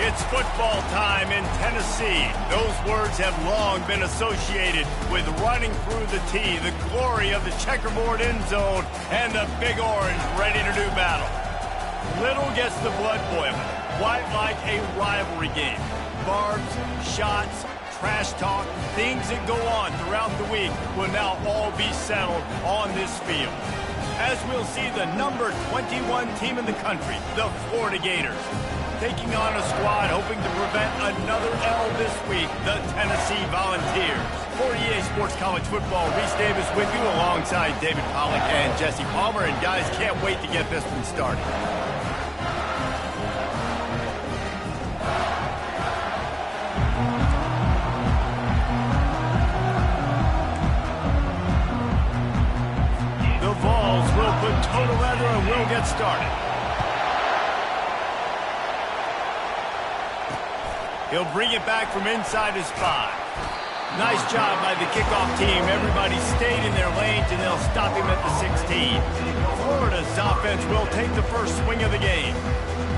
It's football time in Tennessee. Those words have long been associated with running through the tee, the glory of the checkerboard end zone, and the Big Orange ready to do battle. Little gets the blood boiling, quite like a rivalry game. Barbs, shots, trash talk, things that go on throughout the week will now all be settled on this field. As we'll see the number 21 team in the country, the Florida Gators, taking on a squad hoping to prevent another L this week, the Tennessee Volunteers. For EA Sports College Football, Reese Davis with you alongside David Pollack and Jesse Palmer. And guys, can't wait to get this one started. The Vols will put total leather and we'll get started. He'll bring it back from inside his 5. Nice job by the kickoff team. Everybody stayed in their lanes, and they'll stop him at the 16. Florida's offense will take the first swing of the game.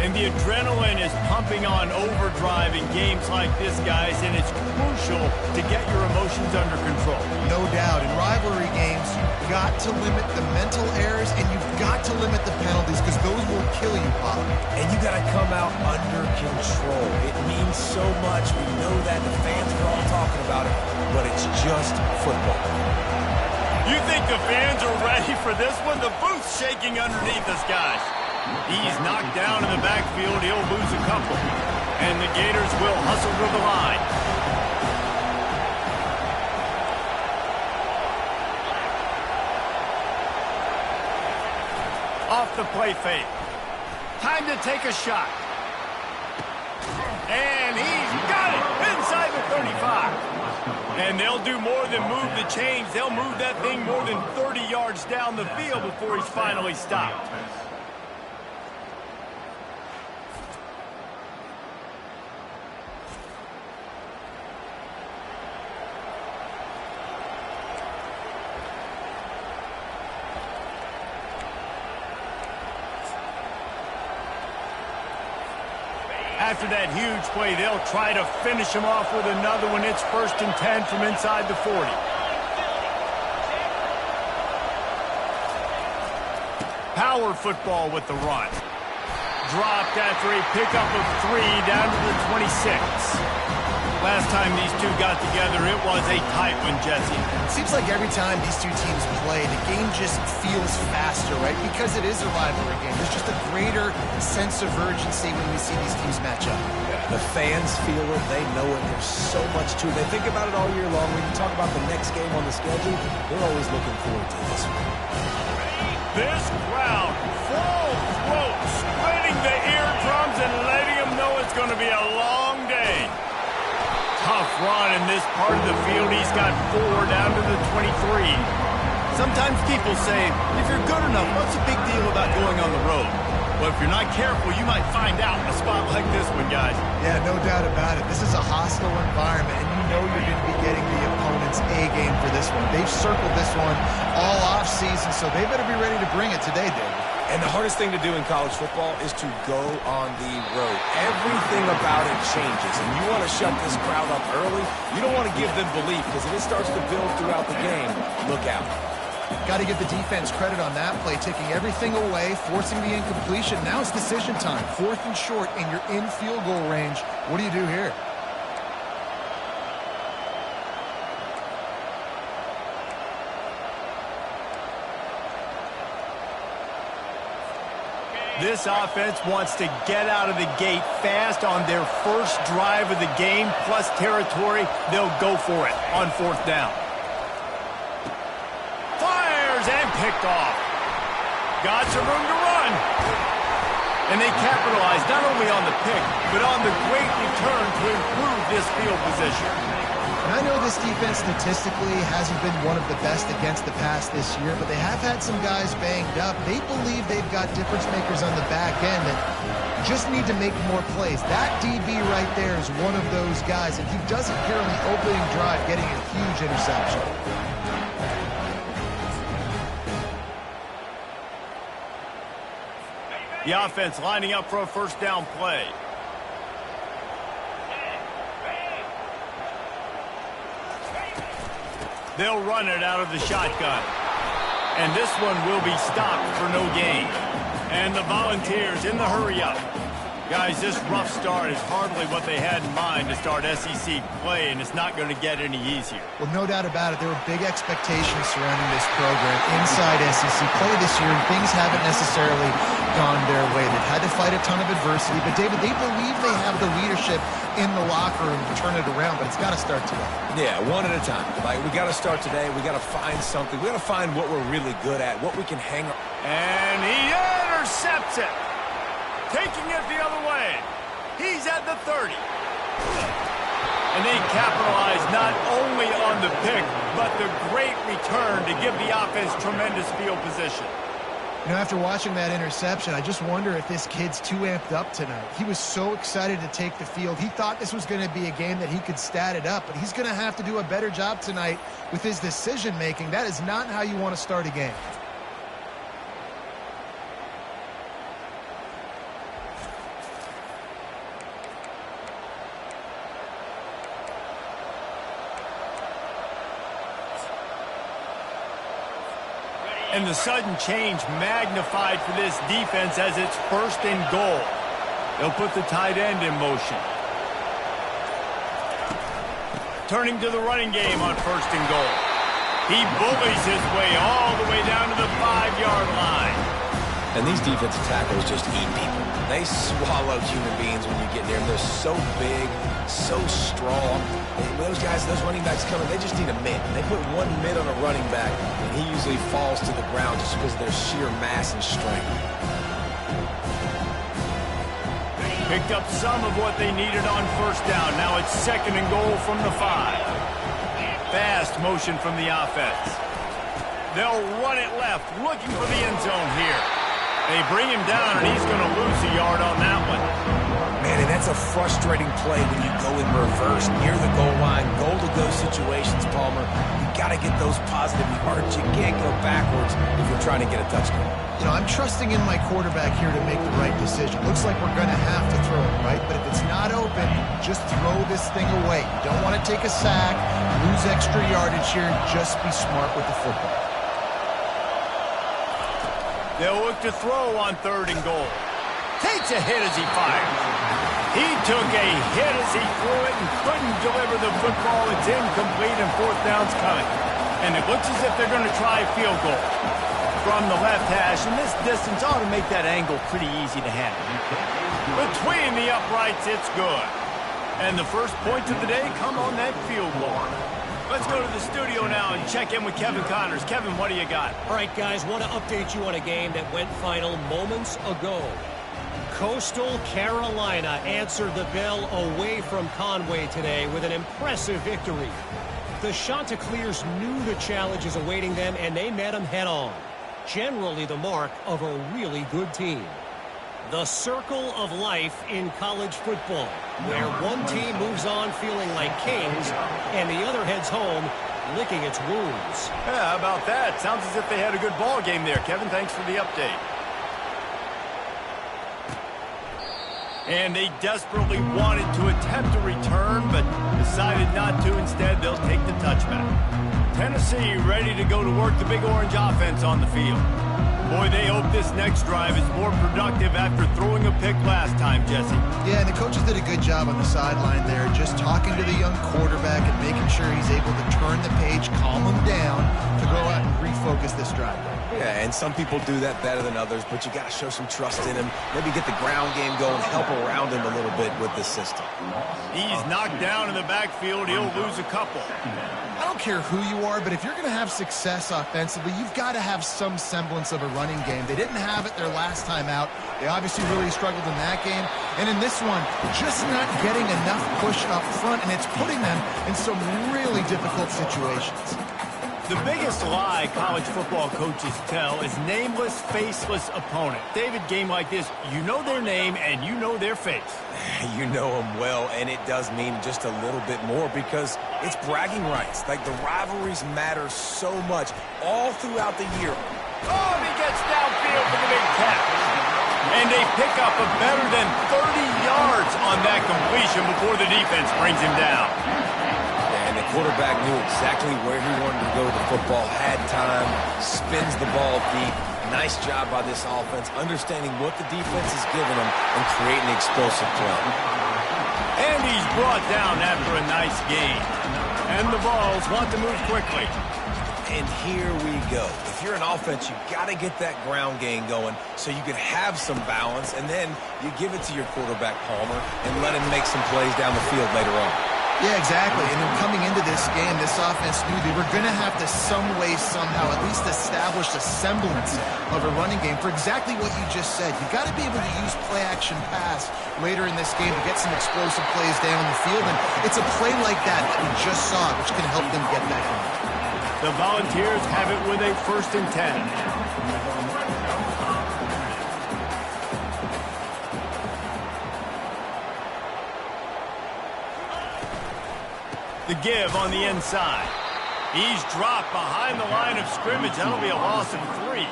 And the adrenaline is pumping on overdrive in games like this, guys, and it's crucial to get your emotions under control. No doubt. In rivalry games, you've got to limit the mental errors, and you've got to limit the penalties, because those will kill you, Pop. And you got to come out under control. It means so much. We know that. The fans are all talking about it, but it's just football. You think the fans are ready for this one? The booth's shaking underneath us, guys. He's knocked down in the backfield. He'll lose a couple. And the Gators will hustle to the line. Off the play fake. Time to take a shot. And he's got it inside the 35. And they'll do more than move the chains. They'll move that thing more than 30 yards down the field before he's finally stopped. After that huge play, they'll try to finish him off with another one. It's 1st and 10 from inside the 40. Power football with the run. Dropped after a pickup of 3 down to the 26. Last time these two got together, it was a tight one, Jesse. It seems like every time these two teams play, the game just feels faster, right? Because it is a rivalry game. There's just a greater sense of urgency when we see these teams match up. The fans feel it. They know it. There's so much to it. They think about it all year long. When you talk about the next game on the schedule, they're always looking forward to this one. This crowd, full throat, splitting the eardrums and letting them know it's going to be a long day. Tough run in this part of the field. He's got 4 down to the 23. Sometimes people say, if you're good enough, what's the big deal about going on the road? Well, if you're not careful, you might find out in a spot like this one, guys. Yeah, no doubt about it. This is a hostile environment, and you know you're going to be getting the opponent's A game for this one. They've circled this one all offseason, so they better be ready to bring it today, David. And the hardest thing to do in college football is to go on the road. Everything about it changes, and you want to shut this crowd up early. You don't want to give them belief, because if it starts to build throughout the game, look out. Got to give the defense credit on that play, taking everything away, forcing the incompletion. Now it's decision time. 4th and short, and you're in field goal range. What do you do here? This offense wants to get out of the gate fast on their first drive of the game, plus territory. They'll go for it on 4th down. Fires and picked off. Got some room to run. And they capitalize not only on the pick, but on the great return to improve this field position. And I know this defense statistically hasn't been one of the best against the pass this year, but they have had some guys banged up. They believe they've got difference makers on the back end that just need to make more plays. That DB right there is one of those guys, and he does it here on the opening drive, getting a huge interception. The offense lining up for a 1st down play. They'll run it out of the shotgun. And this one will be stopped for no gain. And the Volunteers in the hurry-up. Guys, this rough start is hardly what they had in mind to start SEC play, and it's not going to get any easier. Well, no doubt about it. There were big expectations surrounding this program inside SEC play this year, and things haven't necessarily gone their way. They've had to fight a ton of adversity, but, David, they believe they have the leadership in the locker room to turn it around, but it's got to start today. Yeah, one at a time. Like, we got to start today. We got to find something. We got to find what we're really good at, what we can hang on. And he intercepts it. Taking it the other way. He's at the 30. And they capitalize not only on the pick, but the great return to give the offense tremendous field position. You know, after watching that interception, I just wonder if this kid's too amped up tonight. He was so excited to take the field. He thought this was going to be a game that he could stat it up, but he's going to have to do a better job tonight with his decision-making. That is not how you want to start a game. And the sudden change magnified for this defense as it's 1st and goal. They'll put the tight end in motion. Turning to the running game on 1st and goal. He bullies his way all the way down to the 5-yard line. And these defensive tackles just eat people. They swallow human beings when you get near them. They're so big, so strong. Those guys, those running backs coming, they just need a mid. They put one mid on a running back, and he usually falls to the ground just because of their sheer mass and strength. Picked up some of what they needed on 1st down. Now it's 2nd and goal from the 5. Fast motion from the offense. They'll run it left, looking for the end zone here. They bring him down, and he's going to lose a yard on that one. Man, and that's a frustrating play when you go in reverse near the goal line, goal-to-go situations, Palmer. You got to get those positive yards. You can't go backwards if you're trying to get a touchdown. You know, I'm trusting in my quarterback here to make the right decision. Looks like we're going to have to throw it, right? But if it's not open, just throw this thing away. You don't want to take a sack, lose extra yardage here. Just be smart with the football. They'll look to throw on 3rd and goal. Takes a hit as he fires. He took a hit as he threw it and couldn't deliver the football. It's incomplete and 4th down's coming. And it looks as if they're going to try a field goal from the left hash. And this distance ought to make that angle pretty easy to handle. Between the uprights, it's good. And the first points of the day come on that field goal. Let's go to the studio now and check in with Kevin Connors. Kevin, what do you got? All right, guys, want to update you on a game that went final moments ago. Coastal Carolina answered the bell away from Conway today with an impressive victory. The Chanticleers knew the challenges awaiting them, and they met them head-on. Generally the mark of a really good team. The circle of life in college football, where one team moves on feeling like kings and the other heads home licking its wounds. Yeah, how about that? Sounds as if they had a good ball game there. Kevin, thanks for the update. And they desperately wanted to attempt a return, but decided not to. Instead, they'll take the touchback. Tennessee ready to go to work the Big Orange offense on the field. Boy, they hope this next drive is more productive after throwing a pick last time, Jesse. Yeah, and the coaches did a good job on the sideline there, just talking to the young quarterback and making sure he's able to turn the page, calm him down to go out and refocus this drive. Yeah, and some people do that better than others, but you got to show some trust in him. Maybe get the ground game going, help around him a little bit with this system. He's knocked down in the backfield. He'll lose a couple. I don't care who you are, but if you're going to have success offensively, you've got to have some semblance of a running game. They didn't have it their last time out. They obviously really struggled in that game. And in this one, just not getting enough push up front, and it's putting them in some really difficult situations. The biggest lie college football coaches tell is nameless, faceless opponent. David, game like this, you know their name and you know their face. You know them well, and it does mean just a little bit more because it's bragging rights. Like, the rivalries matter so much all throughout the year. Oh, and he gets downfield for the big catch. And they pick up a better than 30 yards on that completion before the defense brings him down. And the quarterback knew exactly where he wanted to go with the football, had time, spins the ball deep. Nice job by this offense, understanding what the defense is giving them and creating explosive play. And he's brought down after a nice gain. And the Vols want to move quickly. And here we go. If you're an offense, you've got to get that ground game going so you can have some balance, and then you give it to your quarterback, Palmer, and let him make some plays down the field later on. Yeah, exactly. And then coming into this game, this offense knew they were going to have to some way, somehow, at least establish a semblance of a running game for exactly what you just said. You've got to be able to use play-action pass later in this game to get some explosive plays down the field. And it's a play like that we just saw, which can help them get that going. The Volunteers have it with a 1st and 10. The give on the inside. He's dropped behind the line of scrimmage. That'll be a loss of 3.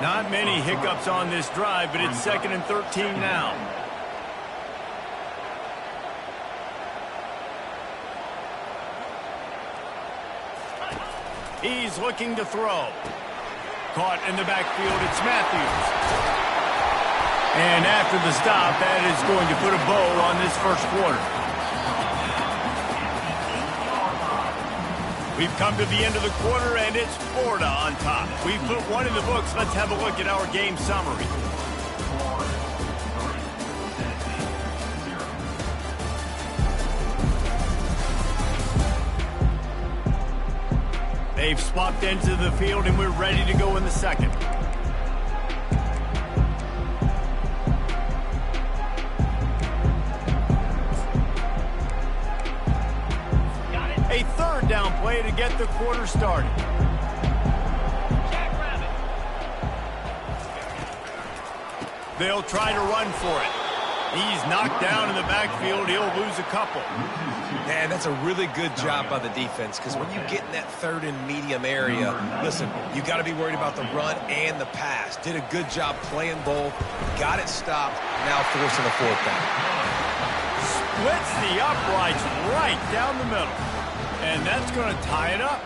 Not many hiccups on this drive, but it's 2nd and 13 now. He's looking to throw. Caught in the backfield, it's Matthews. And after the stop, that is going to put a bow on this first quarter. We've come to the end of the quarter, and it's Florida on top. We've put one in the books. Let's have a look at our game summary. They've swapped into the field, and we're ready to go in the second. A 3rd down play to get the quarter started. They'll try to run for it. He's knocked down in the backfield. He'll lose a couple. Man, that's a really good job by the defense, because when you get in that 3rd and medium area, listen, you got to be worried about the run and the pass. Did a good job playing both, got it stopped, now forcing a 4th down. Splits the uprights right down the middle. And that's going to tie it up.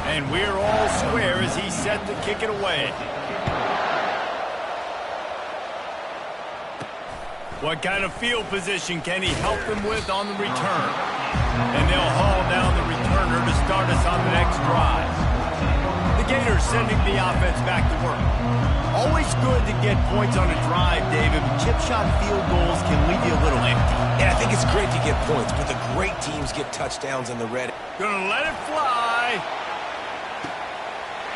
And we're all square as he's set to kick it away. What kind of field position can he help them with on the return? And they'll haul down the returner to start us on the next drive. The Gators sending the offense back to work. Always good to get points on a drive, David, but chip shot field goals can leave you a little empty. And I think it's great to get points, but the great teams get touchdowns in the red. Gonna let it fly.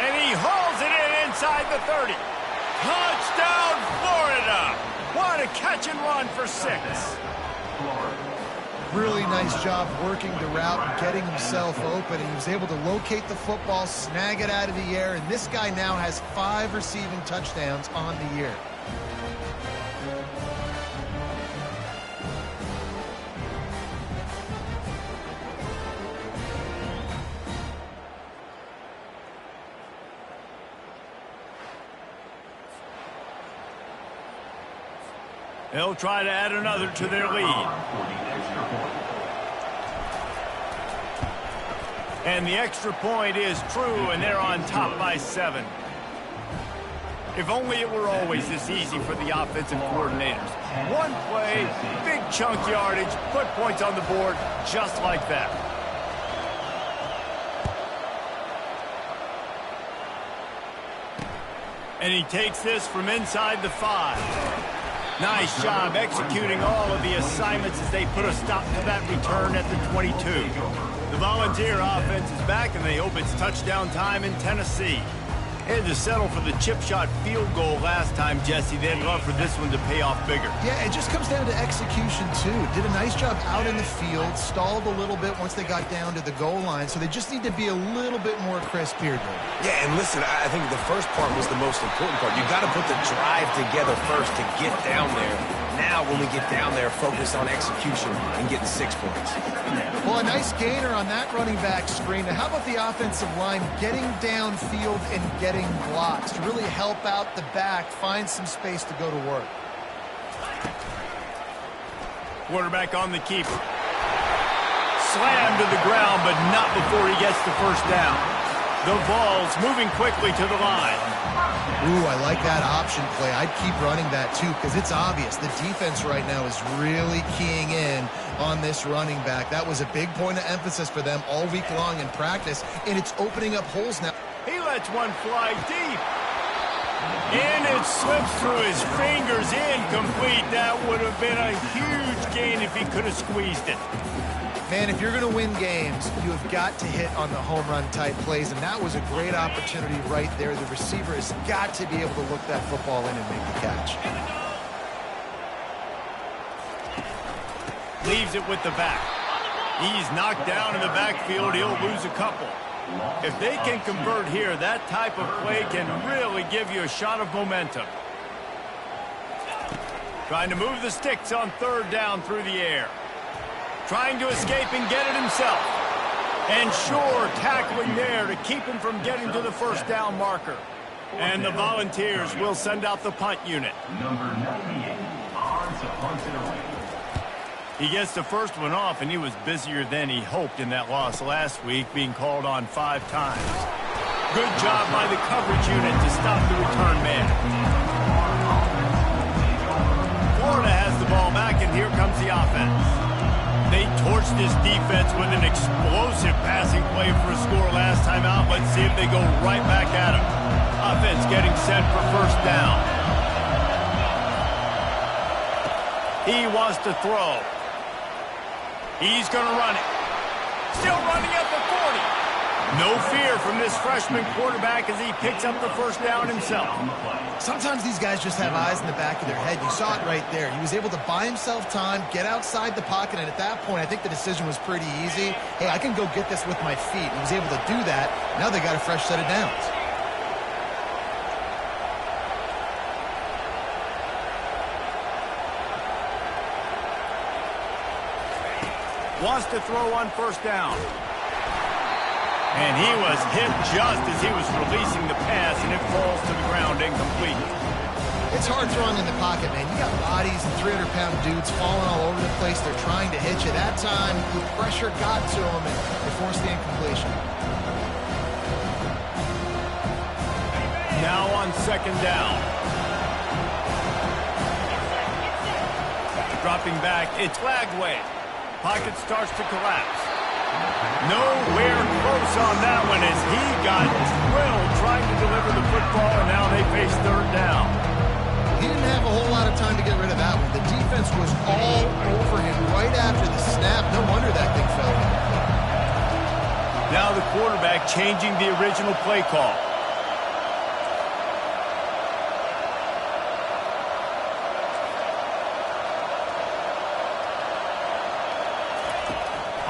And he hauls it in inside the 30. Touchdown, Florida! What a catch and run for 6. Really nice job working the route and getting himself open. He was able to locate the football, snag it out of the air, and this guy now has 5 receiving touchdowns on the year. They'll try to add another to their lead. And the extra point is true, and they're on top by 7. If only it were always this easy for the offensive coordinators. One play, big chunk yardage, put points on the board just like that. And he takes this from inside the 5. Nice job executing all of the assignments as they put a stop to that return at the 22. The Volunteer offense is back, and they hope it's touchdown time in Tennessee. Had to settle for the chip shot field goal last time, Jesse. They'd love for this one to pay off bigger. Yeah, it just comes down to execution, too. Did a nice job out in the field, stalled a little bit once they got down to the goal line, so they just need to be a little bit more crisp here, David. Yeah, and listen, I think the first part was the most important part. You got to put the drive together first to get down there. now when we get down there, focus on execution and getting 6 points. Well, a nice gainer on that running back screen. Now, how about the offensive line getting downfield and getting blocks to really help out the back, find some space to go to work? Quarterback on the keeper. Slammed to the ground, but not before he gets the first down. The Vols moving quickly to the line. Ooh, I like that option play. I'd keep running that too because it's obvious. The defense right now is really keying in on this running back. That was a big point of emphasis for them all week long in practice, and it's opening up holes now. He lets one fly deep. And it slips through his fingers, incomplete. That would have been a huge gain if he could have squeezed it. Man, if you're going to win games, you have got to hit on the home run type plays, and that was a great opportunity right there. The receiver has got to be able to look that football in and make the catch. Leaves it with the back. He's knocked down in the backfield. He'll lose a couple. If they can convert here, that type of play can really give you a shot of momentum. Trying to move the sticks on third down through the air. Trying to escape and get it himself. And sure, tackling there to keep him from getting to the first down marker. And the Volunteers will send out the punt unit. Number 98, on to punt it away. He gets the first one off, and he was busier than he hoped in that loss last week, being called on 5 times. Good job by the coverage unit to stop the return man. Florida has the ball back, and here comes the offense. They torched this defense with an explosive passing play for a score last time out. Let's see if they go right back at him. Offense getting set for first down. He wants to throw. He's going to run it. Still running at the 40. No fear from this freshman quarterback as he picks up the first down himself. Sometimes these guys just have eyes in the back of their head. You saw it right there. He was able to buy himself time, get outside the pocket, and at that point, I think the decision was pretty easy. Hey, I can go get this with my feet. He was able to do that. Now they got a fresh set of downs. Wants to throw on first down. And he was hit just as he was releasing the pass, and it falls to the ground incomplete. It's hard throwing in the pocket, man. You got bodies and 300-pound dudes falling all over the place. They're trying to hit you. That time, the pressure got to him, and they forced the incompletion. Now on second down. Dropping back, it's Lagway. Pocket starts to collapse. Nowhere close on that one as he got drilled trying to deliver the football, and now they face third down. He didn't have a whole lot of time to get rid of that one. The defense was all over him right after the snap. No wonder that thing fell. Now the quarterback changing the original play call.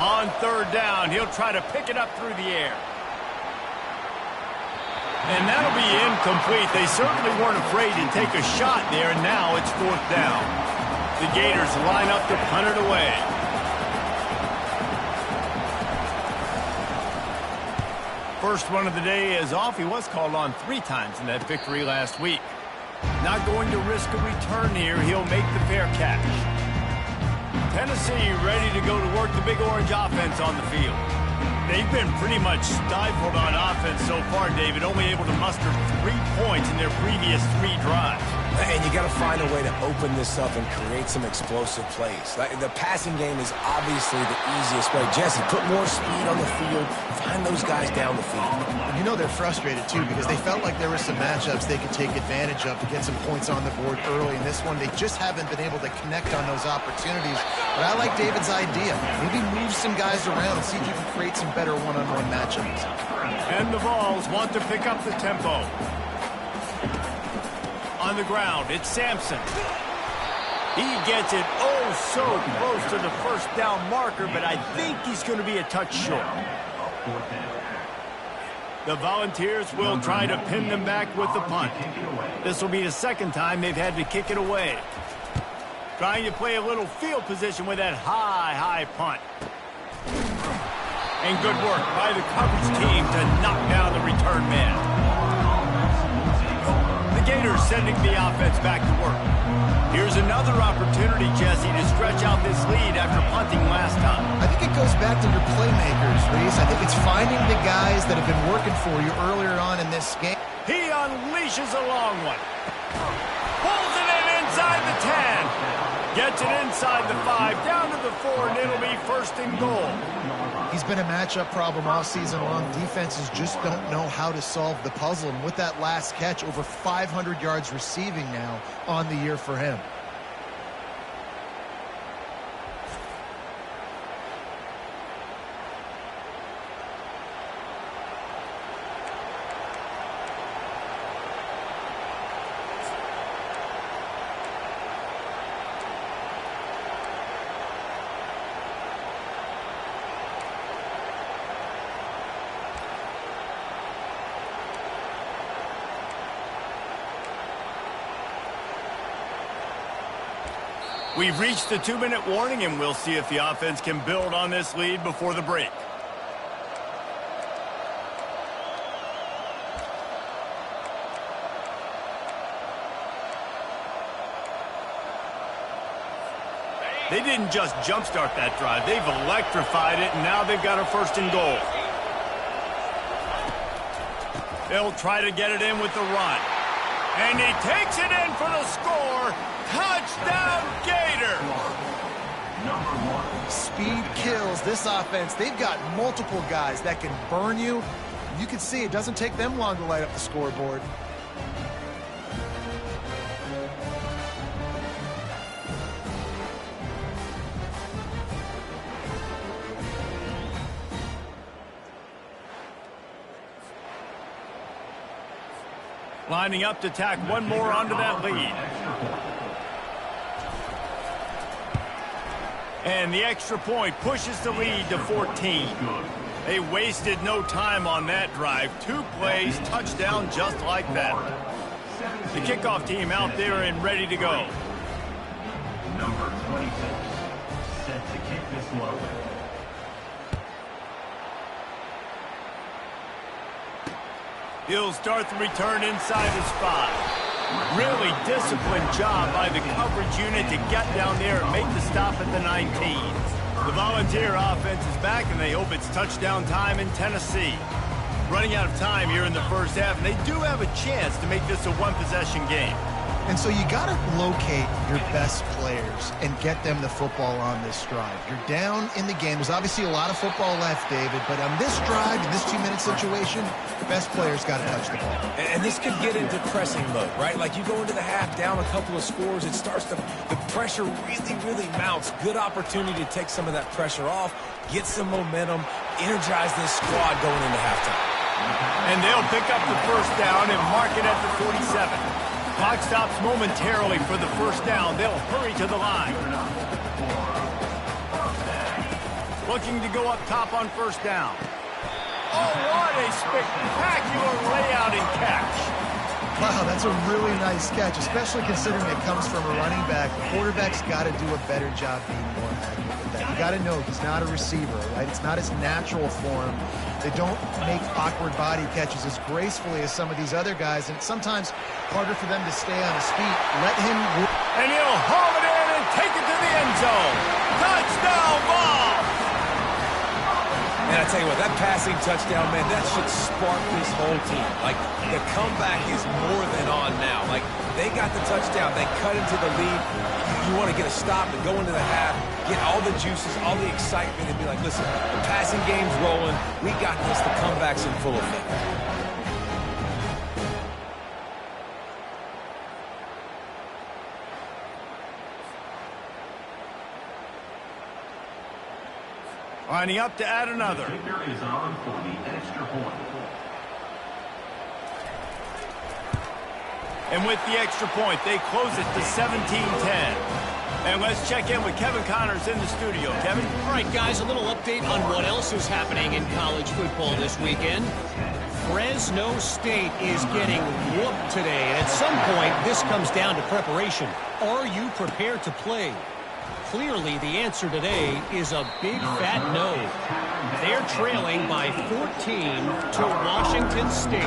On third down, he'll try to pick it up through the air. And that'll be incomplete. They certainly weren't afraid to take a shot there, and now it's fourth down. The Gators line up to punt it away. First one of the day is off. He was called on 3 times in that victory last week. Not going to risk a return here. He'll make the fair catch. Tennessee ready to go to work the Big Orange offense on the field. They've been pretty much stifled on offense so far, David, only able to muster 3 points in their previous 3 drives. And you got to find a way to open this up and create some explosive plays. The passing game is obviously the easiest way. Jesse, put more speed on the field. Find those guys down the field. You know they're frustrated, too, because they felt like there were some matchups they could take advantage of to get some points on the board early. In this one, they just haven't been able to connect on those opportunities. But I like David's idea. Maybe move some guys around and see if you can create some better one-on-one matchups. And the Vols want to pick up the tempo. On the ground, it's Sampson. He gets it oh so close to the first down marker, but I think he's going to be a touch short. The Volunteers will try to pin them back with the punt. This will be the second time they've had to kick it away. Trying to play a little field position with that high punt. And good work by the coverage team to knock down the return man. The Gators sending the offense back to work. Here's another opportunity, Jesse, to stretch out this lead after punting last time. I think it goes back to your playmakers, Reese. I think it's finding the guys that have been working for you earlier on in this game. He unleashes a long one. Pulls it in inside the 10. Gets it inside the 5, down to the 4, and it'll be first and goal. He's been a matchup problem all season long. Defenses just don't know how to solve the puzzle. And with that last catch, over 500 yards receiving now on the year for him. We've reached the 2-minute warning, and we'll see if the offense can build on this lead before the break. They didn't just jumpstart that drive. They've electrified it, and now they've got a first and goal. They'll try to get it in with the run. And he takes it in for the score. Touchdown, Gator! Speed kills this offense. They've got multiple guys that can burn you. You can see it doesn't take them long to light up the scoreboard. Lining up to tack one more onto that lead. And the extra point pushes the lead to 14. They wasted no time on that drive. 2 plays, touchdown just like that. The kickoff team out there and ready to go. Number 26, set to kick this one away. He'll start the return inside his 5. Really disciplined job by the coverage unit to get down there and make the stop at the 19. The Volunteer offense is back, and they hope it's touchdown time in Tennessee. Running out of time here in the first half, and they do have a chance to make this a one-possession game. And so you got to locate your best players and get them the football on this drive. You're down in the game. There's obviously a lot of football left, David, but on this drive, in this 2-minute situation, best players got to touch the ball. And this could get into pressing mode, right? Like you go into the half down a couple of scores, it starts to, the pressure really mounts. Good opportunity to take some of that pressure off, get some momentum, energize this squad going into halftime. And they'll pick up the first down and mark it at the 47. Clock stops momentarily for the first down. They'll hurry to the line. Looking to go up top on first down. Oh, what a spectacular layout and catch. Wow, that's a really nice catch, especially considering it comes from a running back. The quarterback's got to do a better job being more accurate with that. You got to know he's not a receiver, right? It's not his natural form. They don't make awkward body catches as gracefully as some of these other guys, and it's sometimes harder for them to stay on his feet. Let him... And he'll haul it in and take it to the end zone. Touchdown ball! And I tell you what, that passing touchdown, man, that should spark this whole team. Like, the comeback is more than on now. Like, they got the touchdown. They cut into the lead. You want to get a stop and go into the half, get all the juices, all the excitement, and be like, listen, the passing game's rolling. We got this. The comeback's in full effect. Lining up to add another. The kicker is on for the extra point. And with the extra point, they close it to 17-10. And let's check in with Kevin Connors in the studio. Kevin? All right, guys, a little update on what else is happening in college football this weekend. Fresno State is getting whooped today, and at some point, this comes down to preparation. Are you prepared to play? Clearly, the answer today is a big fat no. They're trailing by 14 to Washington State.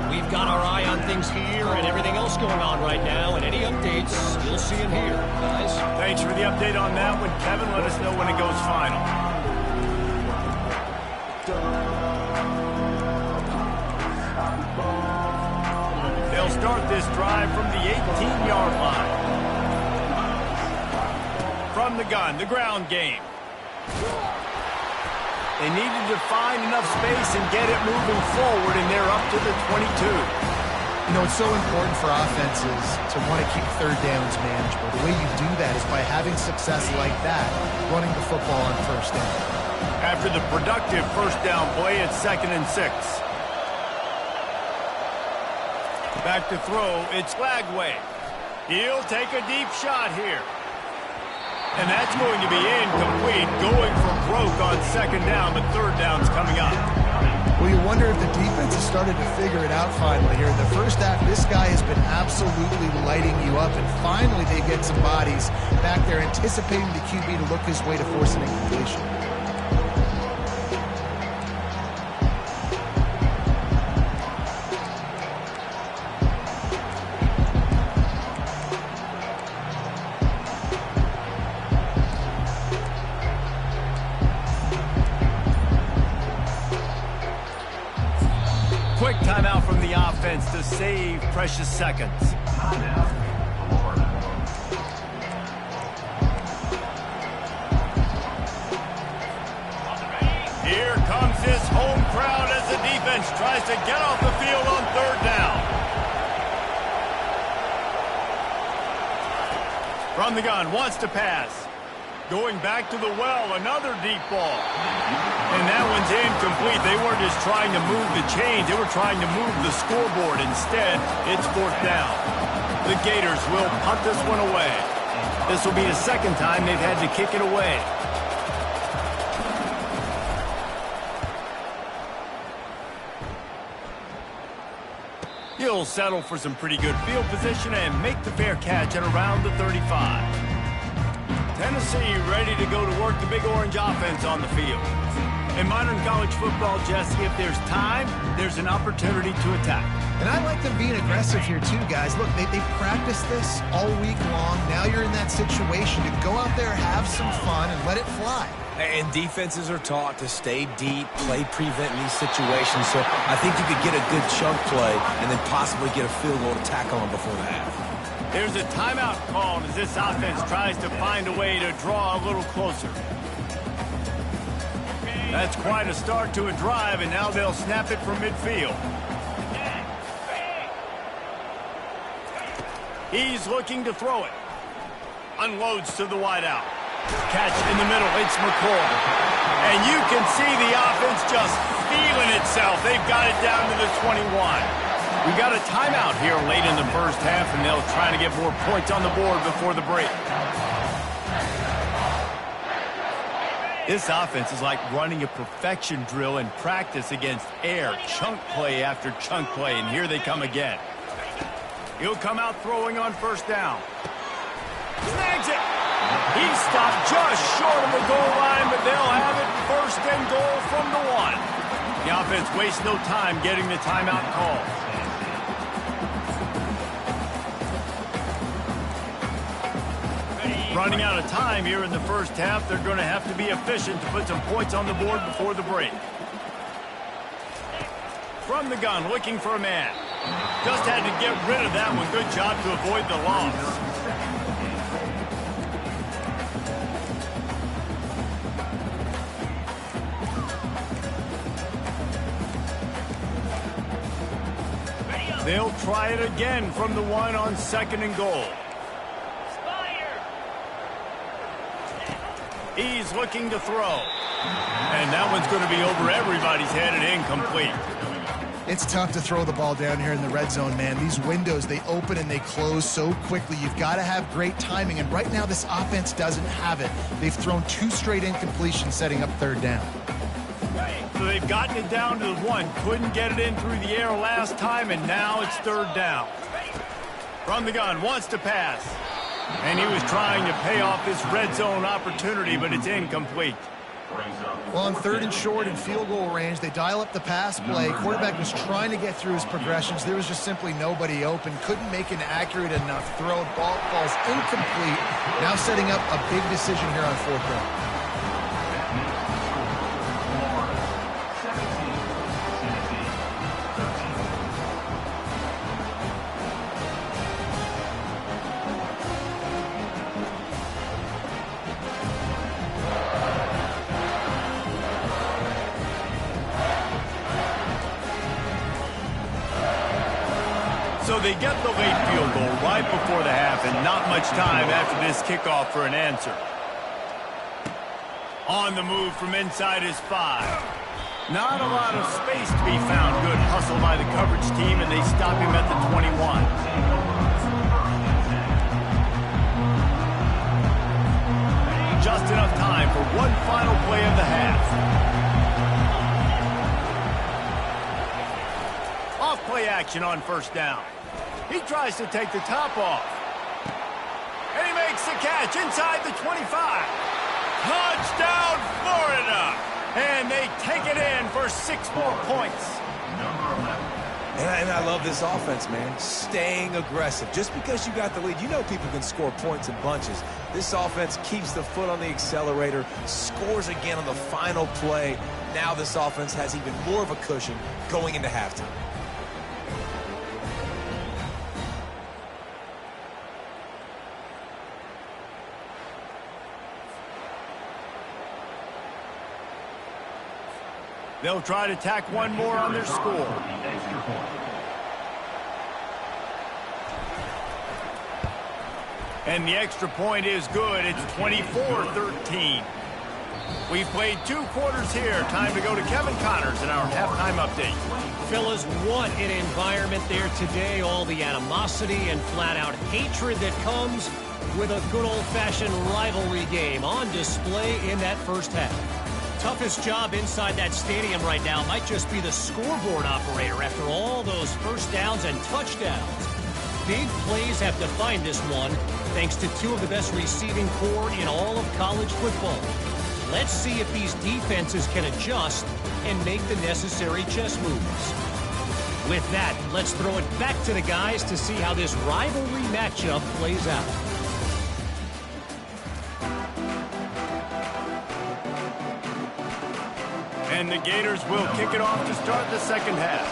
We've got our eye on things here and everything else going on right now, and any updates, you'll see them here, guys. Thanks for the update on that one, Kevin. Let us know when it goes final. They'll start this drive from the 18-yard line. From the gun, the ground game. They needed to find enough space and get it moving forward, and they're up to the 22. You know, it's so important for offenses to want to keep third downs manageable. The way you do that is by having success like that, running the football on first down. After the productive first down play, it's 2nd and 6. Back to throw, it's Lagway. He'll take a deep shot here. And that's going to be incomplete, going for broke on 2nd down, but 3rd down's coming up. Well, you wonder if the defense has started to figure it out finally here. In the first half, this guy has been absolutely lighting you up, and finally they get some bodies back there anticipating the QB to look his way to force an incompletion. Quick timeout from the offense to save precious seconds. Here comes this home crowd as the defense tries to get off the field on 3rd down. From the gun, wants to pass. Going back to the well, another deep ball. And that one's incomplete. They weren't just trying to move the chains. They were trying to move the scoreboard. Instead, it's 4th down. The Gators will punt this one away. This will be the 2nd time they've had to kick it away. He'll settle for some pretty good field position and make the fair catch at around the 35. Tennessee ready to go to work the Big Orange offense on the field. In modern college football, Jesse, if there's time, there's an opportunity to attack. And I like them being aggressive here too, guys. Look, they practiced this all week long. Now you're in that situation to go out there, have some fun, and let it fly. And defenses are taught to stay deep, play prevent in these situations. So I think you could get a good chunk play and then possibly get a field goal to tackle on before the half. There's a timeout called as this offense tries to find a way to draw a little closer. That's quite a start to a drive, and now they'll snap it from midfield. He's looking to throw it. Unloads to the wideout. Catch in the middle, it's McCoy. And you can see the offense just feeling itself. They've got it down to the 21. We got a timeout here late in the first half, and they'll try to get more points on the board before the break. This offense is like running a perfection drill in practice against air, chunk play after chunk play, and here they come again. He'll come out throwing on 1st down. Snags it! He's stopped just short of the goal line, but they'll have it 1st and goal from the 1. The offense wastes no time getting the timeout call. Running out of time here in the first half. They're going to have to be efficient to put some points on the board before the break. From the gun, looking for a man. Just had to get rid of that one. Good job to avoid the loss. They'll try it again from the 1 on 2nd and goal. He's looking to throw. And that one's going to be over everybody's head and incomplete. It's tough to throw the ball down here in the red zone, man. These windows, they open and they close so quickly. You've got to have great timing, and right now this offense doesn't have it. They've thrown 2 straight incompletions setting up 3rd down. So they've gotten it down to the 1. Couldn't get it in through the air last time, and now it's 3rd down. From the gun, wants to pass. And he was trying to pay off this red zone opportunity, but it's incomplete. Well, on 3rd and short in field goal range, they dial up the pass play. Quarterback was trying to get through his progressions. There was just simply nobody open. Couldn't make an accurate enough throw. Ball falls incomplete. Now setting up a big decision here on 4th down. So they get the late field goal right before the half, and not much time after this kickoff for an answer. On the move from inside his 5. Not a lot of space to be found. Good hustle by the coverage team, and they stop him at the 21. Just enough time for one final play of the half. Off play action on 1st down. He tries to take the top off. And he makes the catch inside the 25. Touchdown, Florida! And they take it in for 6 more points. And I love this offense, man. Staying aggressive. Just because you got the lead, you know people can score points in bunches. This offense keeps the foot on the accelerator, scores again on the final play. Now this offense has even more of a cushion going into halftime. They'll try to tack one more on their score. And the extra point is good. It's 24-13. We've played 2 quarters here. Time to go to Kevin Connors in our halftime update. Fellas, what an environment there today. All the animosity and flat-out hatred that comes with a good old-fashioned rivalry game on display in that first half. Toughest job inside that stadium right now might just be the scoreboard operator after all those first downs and touchdowns. Big plays have defined this one, thanks to 2 of the best receiving corps in all of college football. Let's see if these defenses can adjust and make the necessary chess moves. With that, let's throw it back to the guys to see how this rivalry matchup plays out. And the Gators will kick it off to start the second half.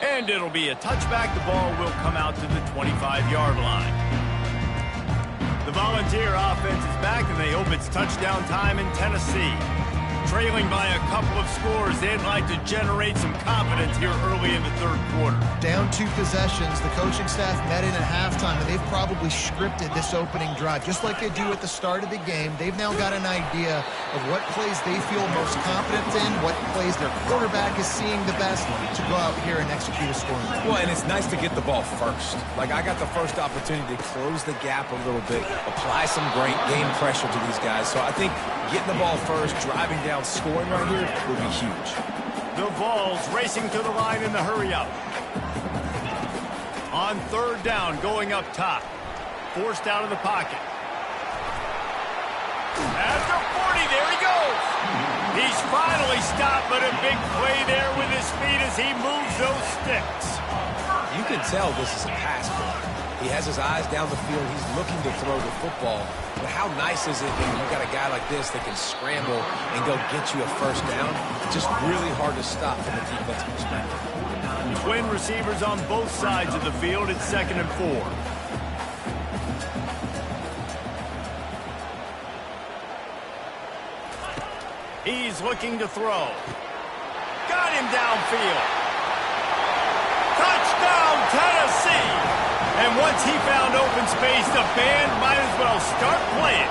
And it'll be a touchback. The ball will come out to the 25-yard line. The Volunteer offense is back, and they hope it's touchdown time in Tennessee. Trailing by a couple of scores, they'd like to generate some confidence here early in the 3rd quarter. Down 2 possessions, the coaching staff met in at halftime, and they've probably scripted this opening drive. Just like they do at the start of the game, they've now got an idea of what plays they feel most confident in, what plays their quarterback is seeing the best to go out here and execute a scoring drive. Well, and it's nice to get the ball first. Like, I got the first opportunity to close the gap a little bit, apply some great game pressure to these guys. So I think getting the ball first, driving down, scoring right here would be huge. The Vols racing to the line in the hurry-up. On 3rd down, going up top. Forced out of the pocket. At the 40, there he goes. He's finally stopped, but a big play there with his feet as he moves those sticks. You can tell this is a pass play. He has his eyes down the field. He's looking to throw the football. But how nice is it when you got a guy like this that can scramble and go get you a first down? Just really hard to stop from a defensive perspective. Twin receivers on both sides of the field. It's 2nd and 4. He's looking to throw. Got him downfield. Touchdown, Tennessee! And once he found open space, the band might as well start playing.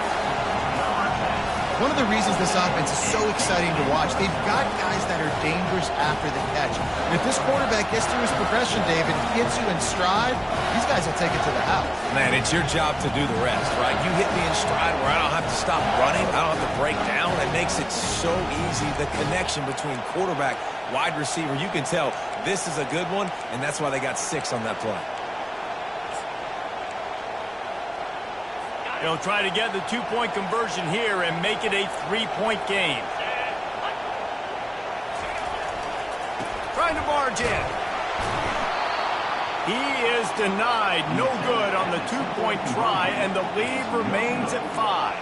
One of the reasons this offense is so exciting to watch, they've got guys that are dangerous after the catch. And if this quarterback gets through his progression, David, gets you in stride, these guys will take it to the house. Man, it's your job to do the rest, right? You hit me in stride where I don't have to stop running. I don't have to break down. It makes it so easy. The connection between quarterback, wide receiver, you can tell this is a good one, and that's why they got 6 on that play. He'll try to get the 2-point conversion here and make it a 3-point game. Trying to barge in. He is denied. No good on the 2-point try, and the lead remains at 5.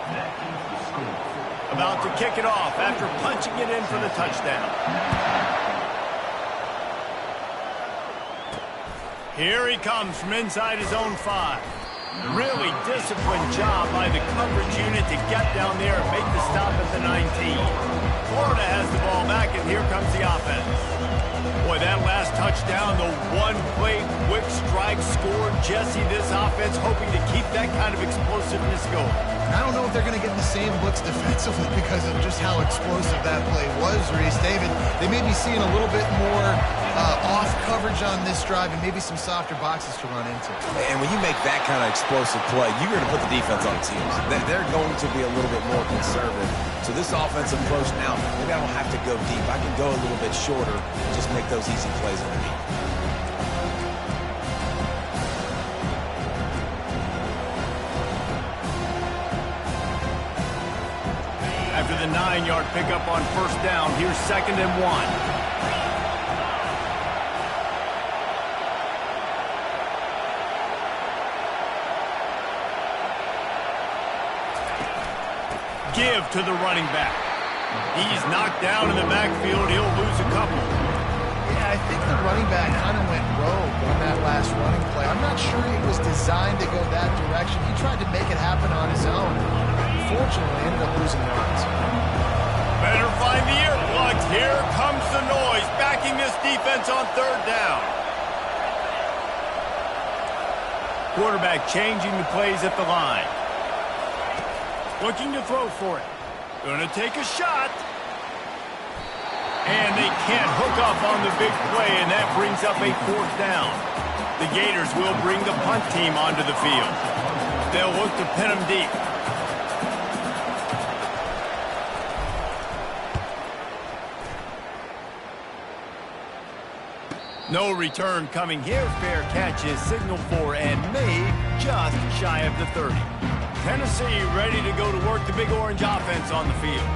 About to kick it off after punching it in for the touchdown. Here he comes from inside his own 5. Really disciplined job by the coverage unit to get down there and make the stop at the 19. Florida has the ball back, and here comes the offense. Boy, that last touchdown, the one-play quick strike score. Jesse, this offense hoping to keep that kind of explosiveness going. I don't know if they're going to get the same looks defensively because of just how explosive that play was, Reese. David, they may be seeing a little bit more off coverage on this drive and maybe some softer boxes to run into. And when you make that kind of explosive play, you're going to put the defense on its heels. They're going to be a little bit more conservative. So this offensive approach now, maybe I don't have to go deep. I can go a little bit shorter and just make those easy plays underneath. After the 9-yard pickup on first down, here's 2nd and 1. Give to the running back. He's knocked down in the backfield. He'll lose a couple. Yeah, I think the running back kind of went rogue on that last running play. I'm not sure he was designed to go that direction. He tried to make it happen on his own. Unfortunately, ended up losing yards. Better find the earplugs. Here comes the noise, backing this defense on 3rd down. Quarterback changing the plays at the line. Looking to throw for it. Gonna take a shot. And they can't hook up on the big play, and that brings up a 4th down. The Gators will bring the punt team onto the field. They'll look to pin them deep. No return coming here. Fair catch is signaled for and made just shy of the 30. Tennessee ready to go to work the Big Orange offense on the field.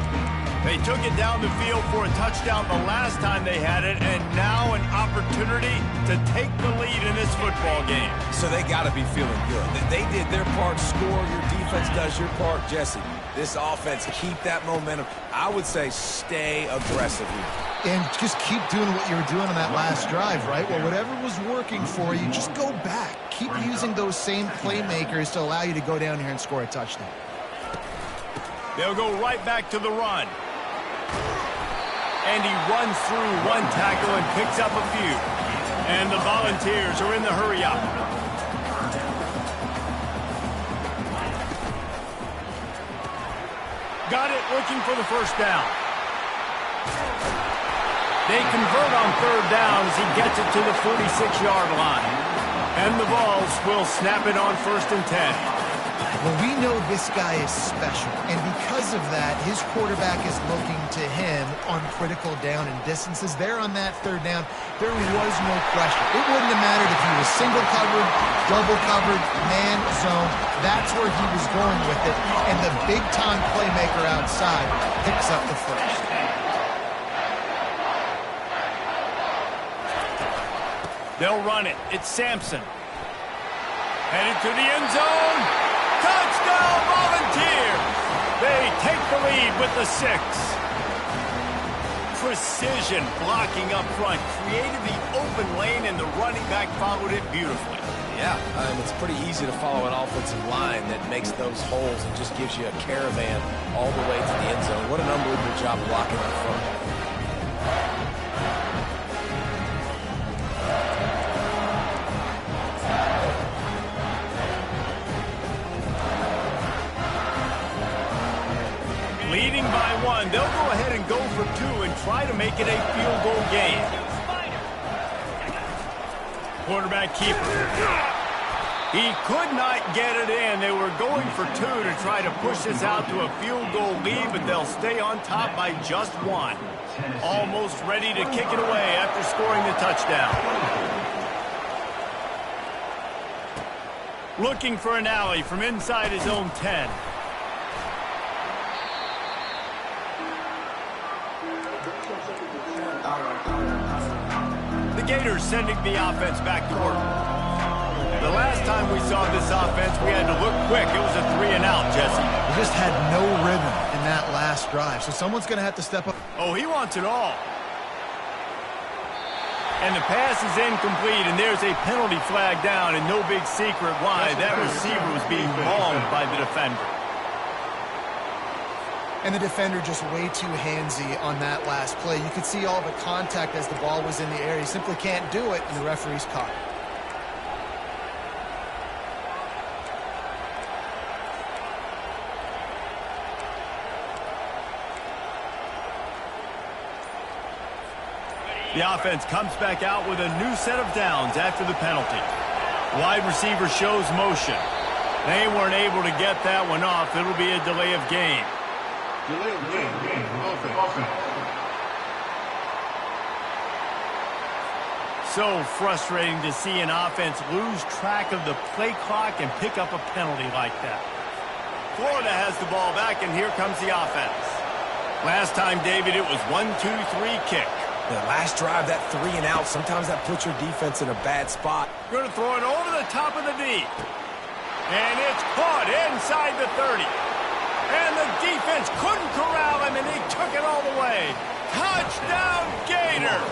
They took it down the field for a touchdown the last time they had it, and now an opportunity to take the lead in this football game. So they got to be feeling good. They did their part, score. Your defense does your part, Jesse. This offense, keep that momentum. I would say stay aggressive here. And just keep doing what you were doing on that last drive, right? Well, whatever was working for you, just go back. Keep using those same playmakers to allow you to go down here and score a touchdown. They'll go right back to the run. And he runs through one tackle and picks up a few. And the Volunteers are in the hurry-up. Got it, looking for the first down. They convert on 3rd down as he gets it to the 46-yard line. And the Vols will snap it on 1st and 10. Well, we know this guy is special, and because of that, his quarterback is looking to him on critical down and distances. There on that 3rd down, there was no question. It wouldn't have mattered if he was single covered, double covered, man zone. That's where he was going with it, and the big-time playmaker outside picks up the first. They'll run it. It's Sampson. Headed to the end zone. Touchdown, Volunteers! They take the lead with the 6. Precision blocking up front. Created the open lane, and the running back followed it beautifully. Yeah, it's pretty easy to follow an offensive line that makes those holes and just gives you a caravan all the way to the end zone. What an unbelievable job blocking up front. Leading Leading by 1, they'll go ahead and go for 2 and try to make it a field goal game. Quarterback keeper. He could not get it in. They were going for 2 to try to push this out to a field goal lead, but they'll stay on top by just 1. Almost ready to kick it away after scoring the touchdown. Looking for an alley from inside his own 10. The Gators sending the offense back to work. The last time we saw this offense, we had to look quick. It was a 3-and-out, Jesse. They just had no rhythm in that last drive, so someone's going to have to step up. Oh, he wants it all. And the pass is incomplete, and there's a penalty flag down, and no big secret why. That receiver was being mauled by the defender. And the defender just way too handsy on that last play. You could see all the contact as the ball was in the air. He simply can't do it, and the referee's caught it. The offense comes back out with a new set of downs after the penalty. Wide receiver shows motion. They weren't able to get that one off. It'll be a delay of game. Delay of game. Offense. So frustrating to see an offense lose track of the play clock and pick up a penalty like that. Florida has the ball back, and here comes the offense. Last time, David, it was 1-2-3 kick. The last drive, that 3-and-out, sometimes that puts your defense in a bad spot. Going to throw it over the top of the knee. And it's caught inside the 30. And the defense couldn't corral him, and he took it all the way. Touchdown, Gators!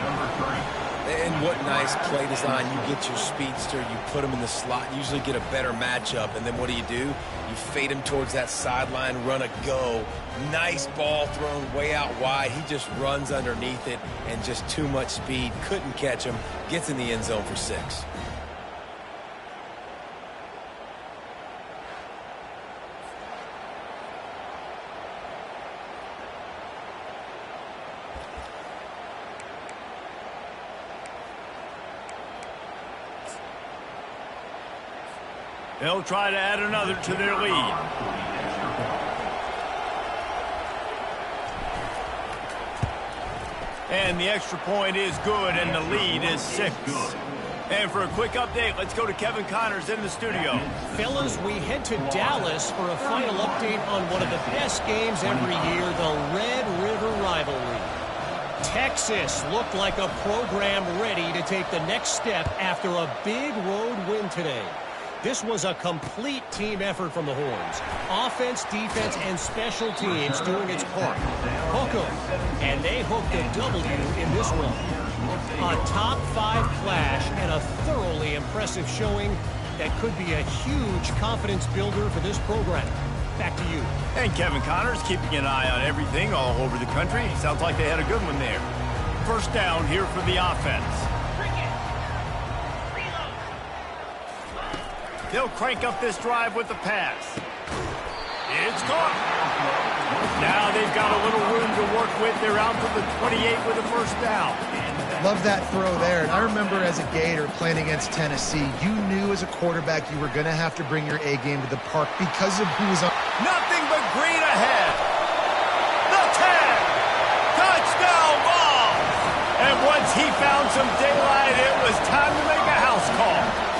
Number 3. And what nice play design. You get your speedster, you put him in the slot, usually get a better matchup, and then what do? You fade him towards that sideline, run a go. Nice ball thrown way out wide. He just runs underneath it, and just too much speed. Couldn't catch him. Gets in the end zone for 6. They'll try to add another to their lead. And the extra point is good, and the lead is 6. And for a quick update, let's go to Kevin Connors in the studio. Fellas, we head to Dallas for a final update on one of the best games every year, the Red River rivalry. Texas looked like a program ready to take the next step after a big road win today. This was a complete team effort from the Horns. Offense, defense, and special teams doing its part. Hook 'em, and they hooked a W in this one. A top 5 clash and a thoroughly impressive showing that could be a huge confidence builder for this program. Back to you. And Kevin Connors keeping an eye on everything all over the country. Sounds like they had a good one there. First down here for the offense. They'll crank up this drive with the pass. It's caught. Now they've got a little room to work with. They're out to the 28 with a first down. Love that throw there. And I remember as a Gator playing against Tennessee, you knew as a quarterback you were going to have to bring your A game to the park because of who was on. Nothing but green ahead. The 10. Touchdown ball. And once he found some daylight, it was time to make a house call.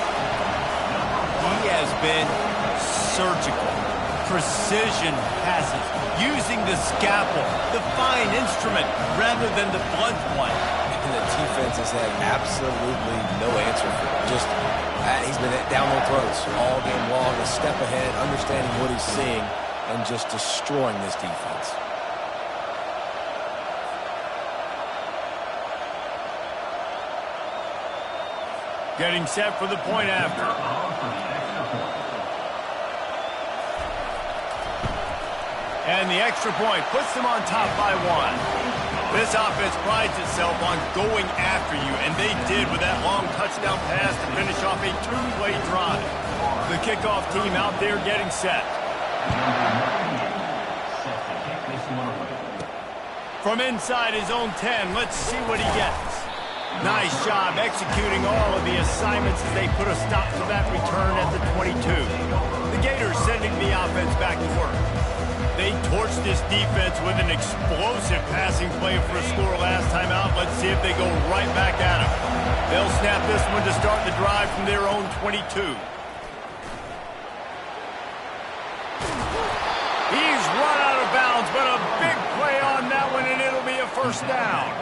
He has been surgical, precision passes, using the scalpel, the fine instrument, rather than the blunt one. And the defense has had absolutely no answer for it. Just, he's been down their throats all game long, a step ahead, understanding what he's seeing, and just destroying this defense. Getting set for the point after. And the extra point puts them on top by 1. This offense prides itself on going after you, and they did with that long touchdown pass to finish off a 2-play drive. The kickoff team out there getting set. Number 98, set to From inside his own 10, let's see what he gets. Nice job executing all of the assignments as they put a stop to that return at the 22. The Gators sending the offense back to work. They torched this defense with an explosive passing play for a score last time out. Let's see if they go right back at him. They'll snap this one to start the drive from their own 22. He's run out of bounds, but a big play on that one, and it'll be a first down.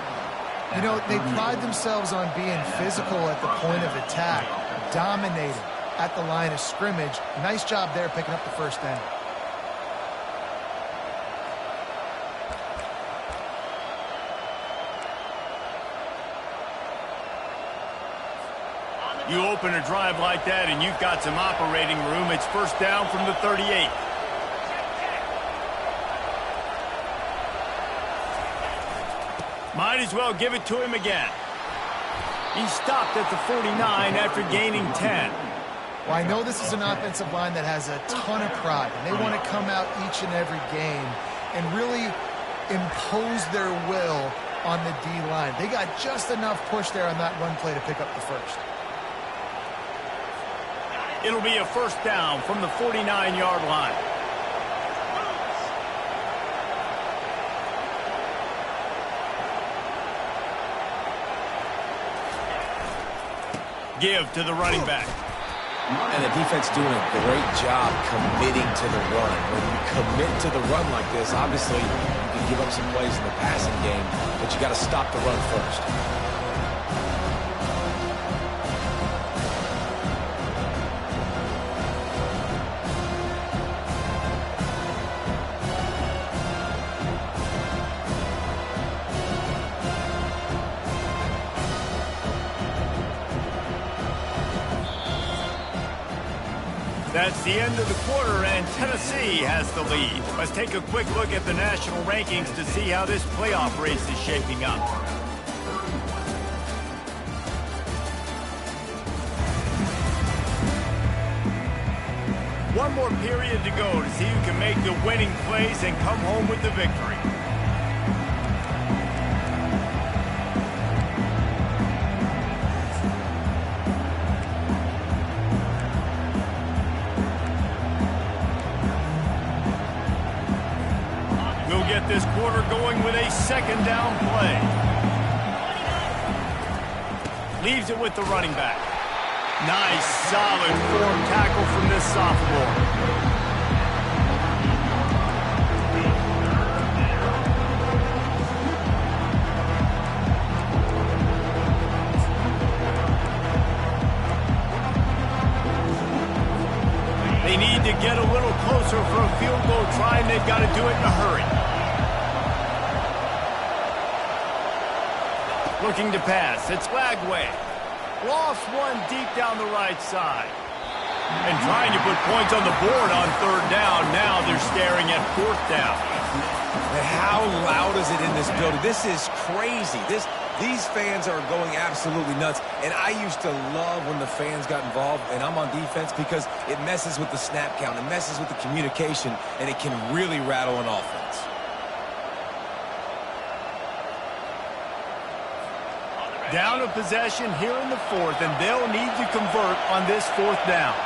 You know, they pride themselves on being physical at the point of attack, dominating at the line of scrimmage. Nice job there picking up the first down. You open a drive like that, and you've got some operating room. It's first down from the 38. Might as well give it to him again. He stopped at the 49 after gaining 10. Well, I know this is an offensive line that has a ton of pride, and they want to come out each and every game and really impose their will on the D-line. They got just enough push there on that run play to pick up the first. It'll be a first down from the 49-yard line. Give to the running back. And the defense doing a great job committing to the run. When you commit to the run like this, obviously you can give up some plays in the passing game, but you got to stop the run first. That's the end of the quarter, and Tennessee has the lead. Let's take a quick look at the national rankings to see how this playoff race is shaping up. One more period to go to see who can make the winning plays and come home with the victory. Get this quarter going with a second down play. Leaves it with the running back. Nice, solid form tackle from this sophomore. They need to get a little closer for a field goal try, and they've got to do it in a hurry. Looking to pass. It's Lagway. Lost one deep down the right side. And trying to put points on the board on third down. Now they're staring at fourth down. And how loud is it in this building? This is crazy. These fans are going absolutely nuts. And I used to love when the fans got involved, and I'm on defense, because it messes with the snap count. It messes with the communication, and it can really rattle an offense. Down a possession here in the fourth, and they'll need to convert on this fourth down.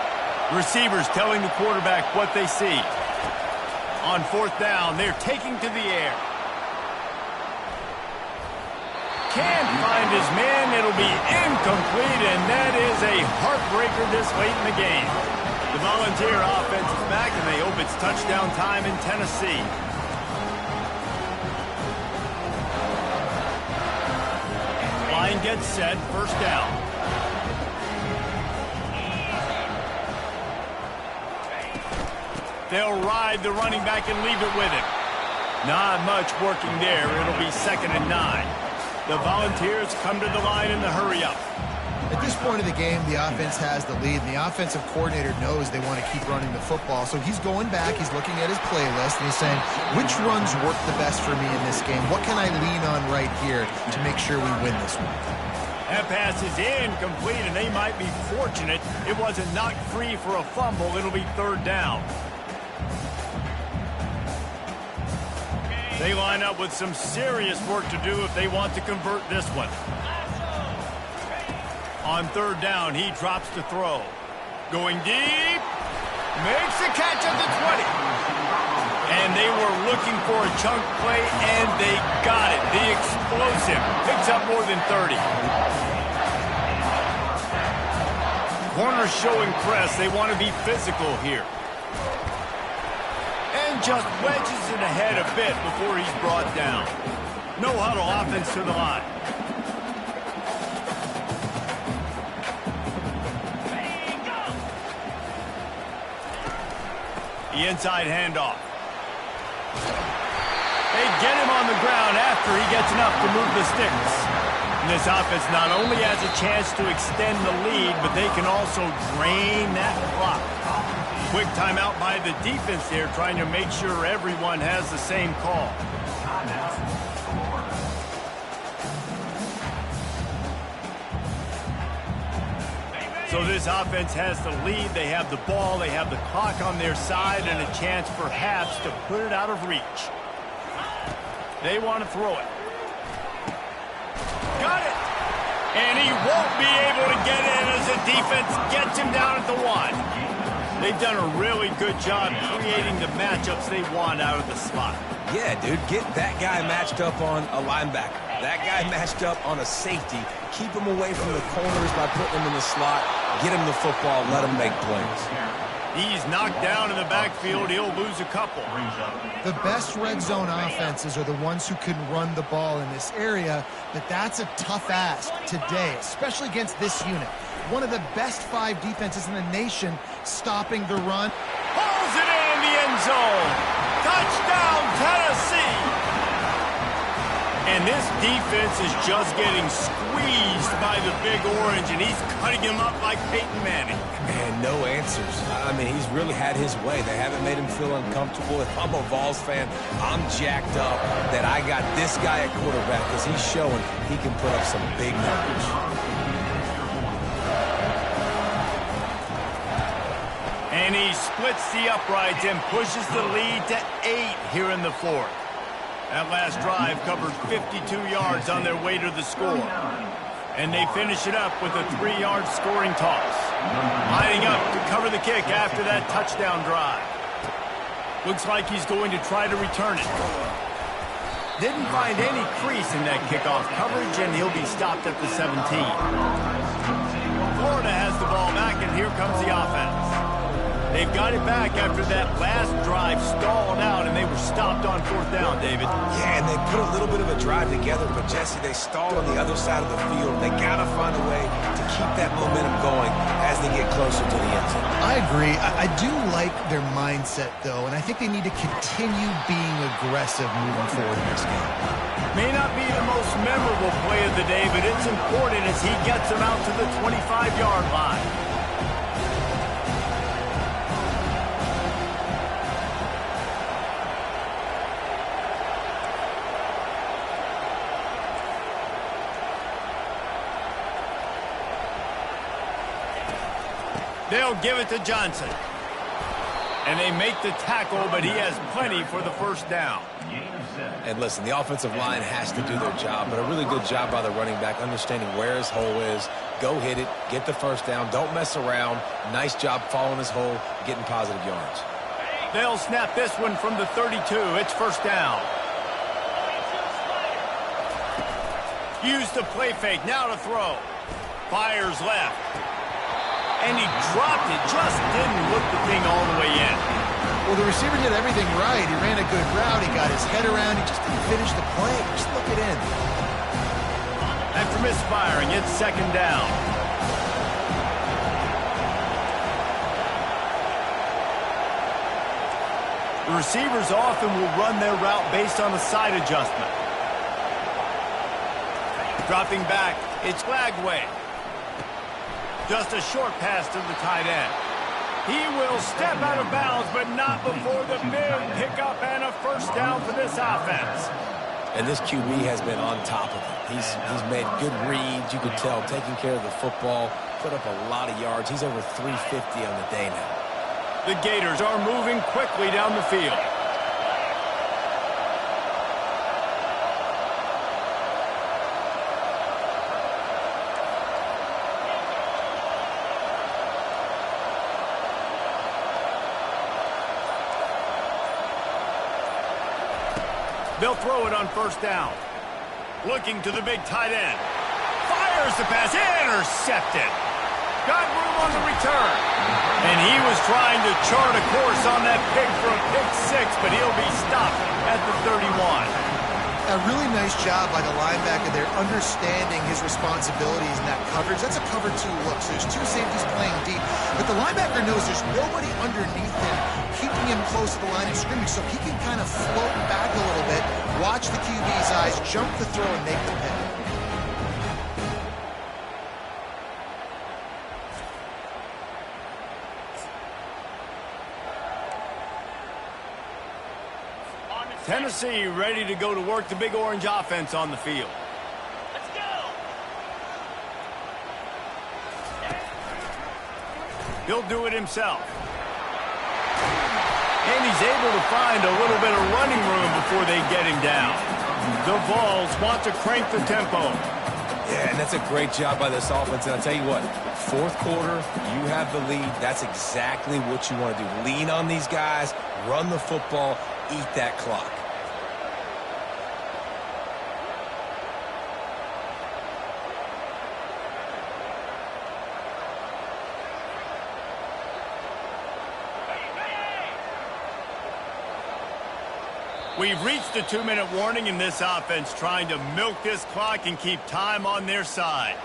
Receivers telling the quarterback what they see. On fourth down, they're taking to the air. Can't find his man. It'll be incomplete, and that is a heartbreaker this late in the game. The Volunteer offense is back, and they hope it's touchdown time in Tennessee. Line gets set, first down. They'll ride the running back and leave it with him. Not much working there. It'll be 2nd and 9. The Volunteers come to the line in the hurry-up. At this point of the game, the offense has the lead, and the offensive coordinator knows they want to keep running the football. So he's going back, he's looking at his playlist, and he's saying, which runs work the best for me in this game? What can I lean on right here to make sure we win this one? That pass is incomplete, and they might be fortunate it wasn't knocked free for a fumble. It'll be third down. They line up with some serious work to do if they want to convert this one. On third down, he drops to throw. Going deep. Makes the catch at the 20. And they were looking for a chunk play, and they got it. The explosive picks up more than 30. Corner showing press. They want to be physical here. And just wedges it ahead a bit before he's brought down. No huddle offense to the line. The inside handoff. They get him on the ground after he gets enough to move the sticks. And this offense not only has a chance to extend the lead, but they can also drain that clock. Quick timeout by the defense there, trying to make sure everyone has the same call. So this offense has the lead. They have the ball. They have the clock on their side and a chance perhaps to put it out of reach. They want to throw it. Got it. And he won't be able to get in as the defense gets him down at the 1. They've done a really good job creating the matchups they want out of the slot. Yeah, dude, get that guy matched up on a linebacker. That guy matched up on a safety. Keep him away from the corners by putting him in the slot. Get him the football. Let him make plays. He's knocked down in the backfield. He'll lose a couple. The best red zone offenses are the ones who can run the ball in this area, but that's a tough ask today, especially against this unit. One of the best 5 defenses in the nation stopping the run. Pulls it in the end zone. Touchdown, Tennessee. And this defense is just getting squeezed by the Big Orange, and he's cutting him up like Peyton Manning. And no answers. I mean, he's really had his way. They haven't made him feel uncomfortable. If I'm a Vols fan, I'm jacked up that I got this guy at quarterback because he's showing he can put up some big numbers. And he splits the uprights and pushes the lead to 8 here in the 4th. That last drive covered 52 yards on their way to the score. And they finish it up with a 3-yard scoring toss. Lining up to cover the kick after that touchdown drive. Looks like he's going to try to return it. Didn't find any crease in that kickoff coverage, and he'll be stopped at the 17. Florida has the ball back, and here comes the offense. They've got it back after that last drive stalled out, and they were stopped on 4th down, David. Yeah, and they put a little bit of a drive together, but, Jesse, they stalled on the other side of the field. They got to find a way to keep that momentum going as they get closer to the end zone. I agree. I do like their mindset, though, and I think they need to continue being aggressive moving forward in this game. May not be the most memorable play of the day, but it's important as he gets them out to the 25-yard line. They'll give it to Johnson. And they make the tackle, but he has plenty for the first down. And listen, the offensive line has to do their job, but a really good job by the running back, understanding where his hole is. Go hit it, get the first down, don't mess around. Nice job following his hole, getting positive yards. They'll snap this one from the 32. It's first down. Use the play fake, now to throw. Fires left. And he dropped it, just didn't look the thing all the way in. Well, the receiver did everything right. He ran a good route. He got his head around. He just didn't finish the play. Just look it in. After misfiring, it's second down. The receivers often will run their route based on a side adjustment. Dropping back, it's Flagway. Just a short pass to the tight end. He will step out of bounds, but not before the big pickup and a first down for this offense. And this QB has been on top of it. He's made good reads, you could tell, taking care of the football, put up a lot of yards. He's over 350 on the day now. The Gators are moving quickly down the field. They'll throw it on first down. Looking to the big tight end. Fires the pass. Intercepted. Got room on the return. And he was trying to chart a course on that pick for a pick six, but he'll be stopped at the 31. A really nice job by the linebacker there, understanding his responsibilities in that coverage. That's a cover two look, so there's two safeties playing deep. But the linebacker knows there's nobody underneath him, keeping him close to the line of scrimmage, so he can kind of float back a little bit, watch the QB's eyes, jump the throw, and make the pick. Tennessee ready to go to work the Big Orange offense on the field. Let's go! He'll do it himself. And he's able to find a little bit of running room before they get him down. The Vols want to crank the tempo. Yeah, and that's a great job by this offense. And I'll tell you what, fourth quarter, you have the lead. That's exactly what you want to do. Lean on these guys, run the football, eat that clock. We've reached the 2-minute warning in this offense, trying to milk this clock and keep time on their side.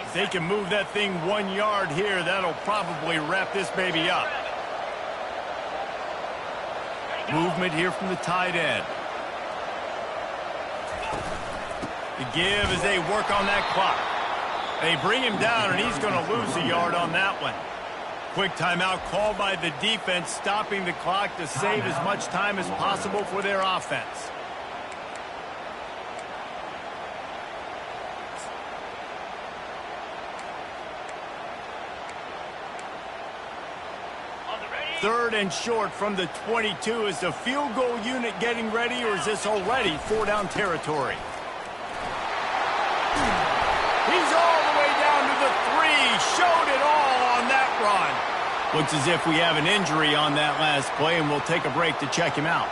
If they can move that thing 1 yard here, that'll probably wrap this baby up. Movement here from the tight end. The give as they work on that clock. They bring him down, and he's going to lose a yard on that one. Quick timeout called by the defense, stopping the clock to save as much time as possible for their offense. Third and short from the 22. Is the field goal unit getting ready, or is this already 4-down territory? He's all the way down to the 3. Showed it all on that run. Looks as if we have an injury on that last play, and we'll take a break to check him out.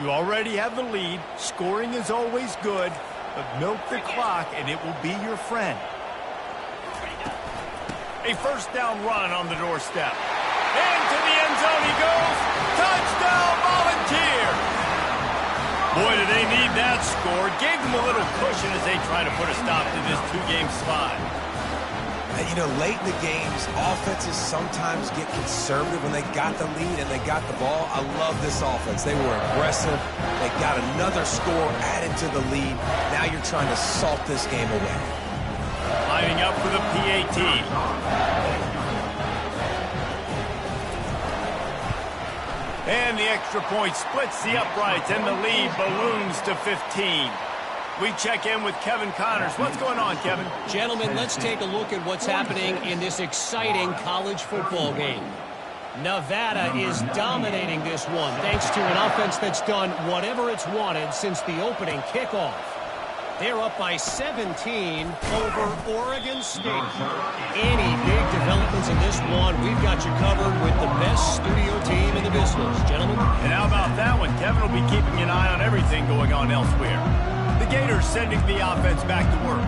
You already have the lead. Scoring is always good, but milk the clock and it will be your friend. A first down run on the doorstep. Into the end zone he goes. Touchdown, Volunteers! Boy, do they need that score. Gave them a little cushion as they try to put a stop to this 2-game slide. You know, late in the games, offenses sometimes get conservative when they got the lead and they got the ball. I love this offense. They were aggressive. They got another score added to the lead. Now you're trying to salt this game away. Lining up for the PAT. And the extra point splits the uprights, and the lead balloons to 15. We check in with Kevin Connors. What's going on, Kevin? Gentlemen, let's take a look at what's happening in this exciting college football game. Nevada is dominating this one thanks to an offense that's done whatever it's wanted since the opening kickoff. They're up by 17 over Oregon State. Any big developments in this one, we've got you covered with the best studio team in the business, gentlemen. And how about that one? Kevin will be keeping an eye on everything going on elsewhere. The Gators sending the offense back to work.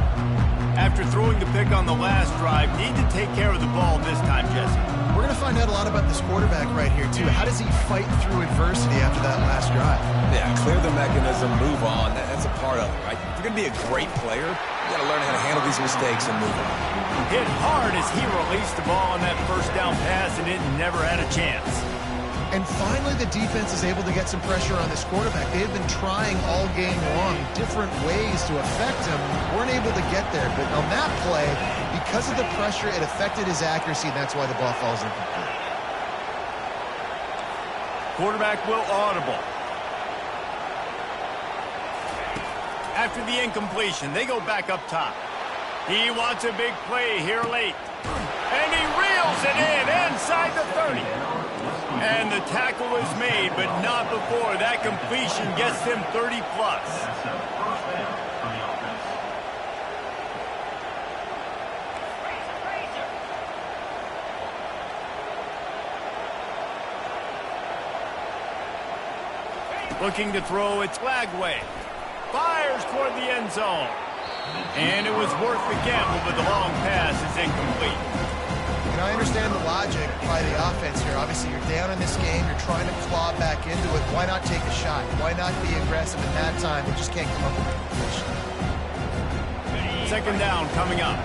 After throwing the pick on the last drive, need to take care of the ball this time, Jesse. We're going to find out a lot about this quarterback right here, too. How does he fight through adversity after that last drive? Yeah, clear the mechanism, move on. That's a part of it, right? If you're going to be a great player, you got to learn how to handle these mistakes and move on. Hit hard as he released the ball on that first down pass, and it never had a chance. And finally, the defense is able to get some pressure on this quarterback. They have been trying all game long different ways to affect him. Weren't able to get there. But on that play, because of the pressure, it affected his accuracy. That's why the ball falls incomplete. Quarterback will audible. After the incompletion, they go back up top. He wants a big play here late. And he reels it in inside the 30. And the tackle is made, but not before that completion gets them 30+. Looking to throw its flag way. Fires toward the end zone. And it was worth the gamble, but the long pass is incomplete. And I understand the logic by the offense here. Obviously, you're down in this game. You're trying to claw back into it. Why not take a shot? Why not be aggressive in that time? They just can't come up with a completion. Second down coming up.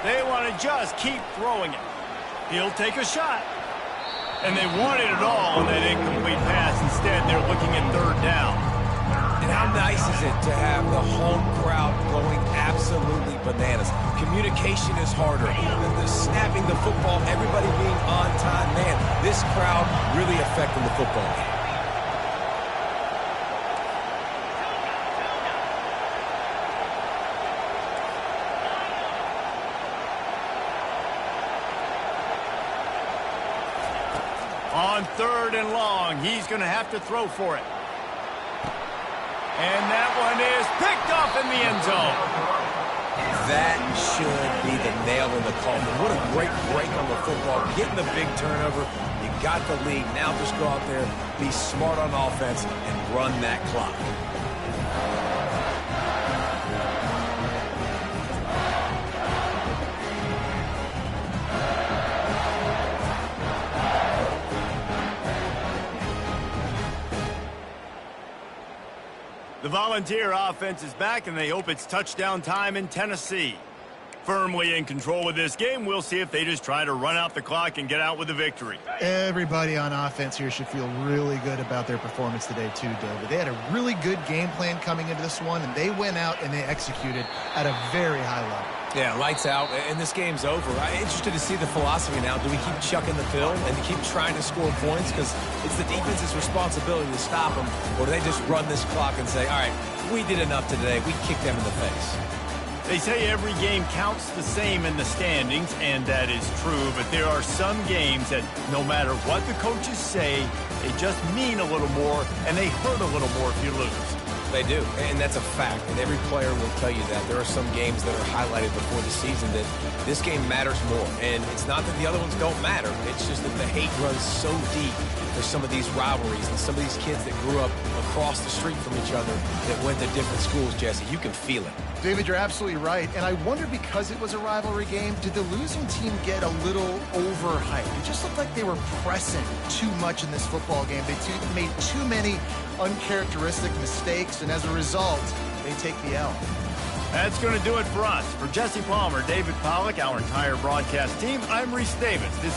They want to just keep throwing it. He'll take a shot. And they wanted it all on that incomplete pass. Instead, they're looking at third down. And how nice is it to have the home crowd going absolutely bananas? Communication is harder. The snapping the football, everybody being on time. Man, this crowd really affecting the football game. On third and long, he's going to have to throw for it. And that one is picked off in the end zone. That should be the nail in the coffin. What a great break on the football. Getting the big turnover. You got the lead. Now just go out there, be smart on offense, and run that clock. The Volunteer offense is back, and they hope it's touchdown time in Tennessee. Firmly in control of this game, we'll see if they just try to run out the clock and get out with a victory. Everybody on offense here should feel really good about their performance today too, David. They had a really good game plan coming into this one, and they went out and they executed at a very high level. Yeah, lights out, and this game's over. I'm interested to see the philosophy now. Do we keep chucking the pill and keep trying to score points? Because it's the defense's responsibility to stop them. Or do they just run this clock and say, all right, we did enough today. We kicked them in the face. They say every game counts the same in the standings, and that is true. But there are some games that no matter what the coaches say, they just mean a little more, and they hurt a little more if you lose. They do, and that's a fact, and every player will tell you that. There are some games that are highlighted before the season that this game matters more, and it's not that the other ones don't matter. It's just that the hate runs so deep for some of these rivalries and some of these kids that grew up across the street from each other that went to different schools, Jesse. You can feel it. David, you're absolutely right, and I wonder, because it was a rivalry game, did the losing team get a little overhyped? It just looked like they were pressing too much in this football game. They made too many uncharacteristic mistakes, and as a result, they take the L. That's going to do it for us. For Jesse Palmer, David Pollack, our entire broadcast team, I'm Reese Davis. This